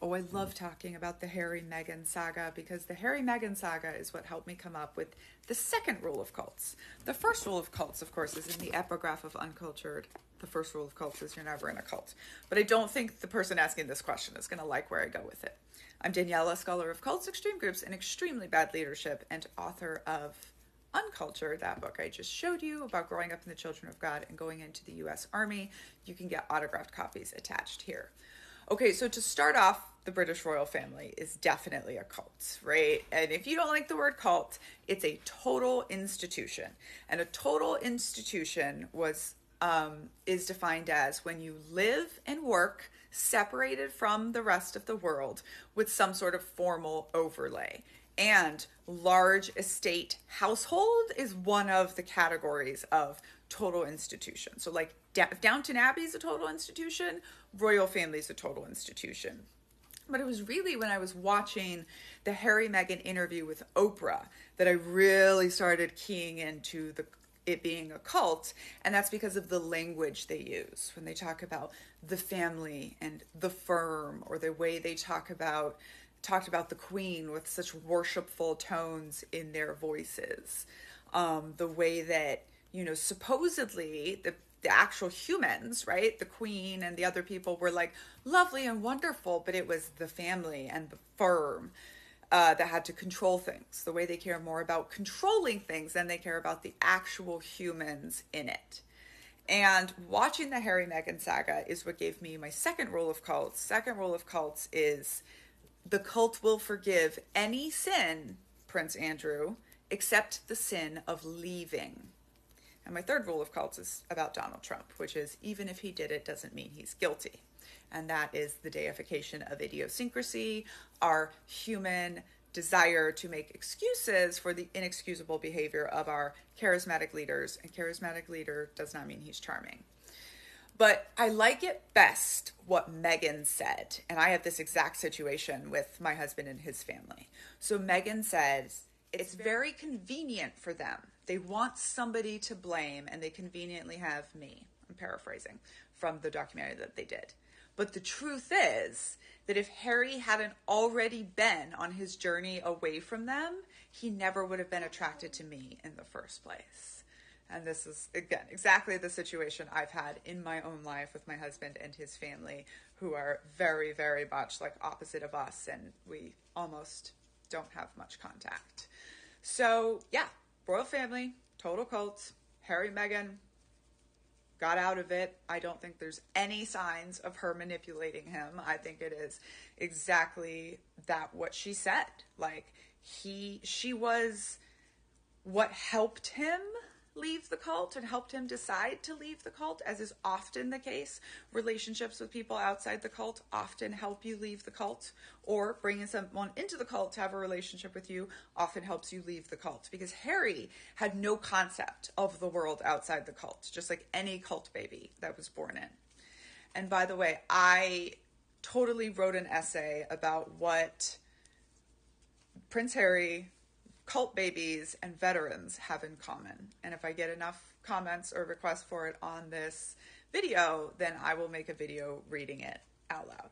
Oh, I love talking about the Harry-Meghan saga because the Harry-Meghan saga is what helped me come up with the second rule of cults. The first rule of cults, of course, is in the epigraph of Uncultured. The first rule of cults is you're never in a cult. But I don't think the person asking this question is going to like where I go with it. I'm Daniela, scholar of cults, extreme groups, and extremely bad leadership, and author of Uncultured, that book I just showed you about growing up in the Children of God and going into the U.S. Army. You can get autographed copies attached here. Okay, so to start off, the British royal family is definitely a cult, right? And if you don't like the word cult, it's a total institution. And a total institution is defined as when you live and work separated from the rest of the world with some sort of formal overlay. And large estate household is one of the categories of total institution. So like Downton Abbey is a total institution, royal family is a total institution. But it was really when I was watching the Harry-Meghan interview with Oprah that I really started keying into it being a cult, and that's because of the language they use when they talk about the family and the firm, or the way they talked about the Queen with such worshipful tones in their voices, the way that supposedly the actual humans, right? The Queen and the other people were like lovely and wonderful, but it was the family and the firm that had to control things. The way they care more about controlling things than they care about the actual humans in it. And watching the Harry-Meghan saga is what gave me my second rule of cults. Second rule of cults is the cult will forgive any sin, Prince Andrew, except the sin of leaving. And my third rule of cults is about Donald Trump, which is even if he did it doesn't mean he's guilty. And that is the deification of idiosyncrasy, our human desire to make excuses for the inexcusable behavior of our charismatic leaders. And charismatic leader does not mean he's charming. But I like it best what Meghan said. And I have this exact situation with my husband and his family. So Meghan says it's very convenient for them. They want somebody to blame, and they conveniently have me. I'm paraphrasing from the documentary that they did. But the truth is that if Harry hadn't already been on his journey away from them, he never would have been attracted to me in the first place. And this is, again, exactly the situation I've had in my own life with my husband and his family, who are very, very much like opposite of us, and we almost don't have much contact. So, yeah, royal family, total cult. Harry, Meghan got out of it. I don't think there's any signs of her manipulating him. I think it is exactly that what she said. Like, she was what helped him leave the cult and helped him decide to leave the cult, as is often the case. Relationships with people outside the cult often help you leave the cult, or bringing someone into the cult to have a relationship with you often helps you leave the cult, because Harry had no concept of the world outside the cult, just like any cult baby that was born in. And by the way, I totally wrote an essay about what Prince Harry, cult babies, and veterans have in common. And if I get enough comments or requests for it on this video, then I will make a video reading it out loud.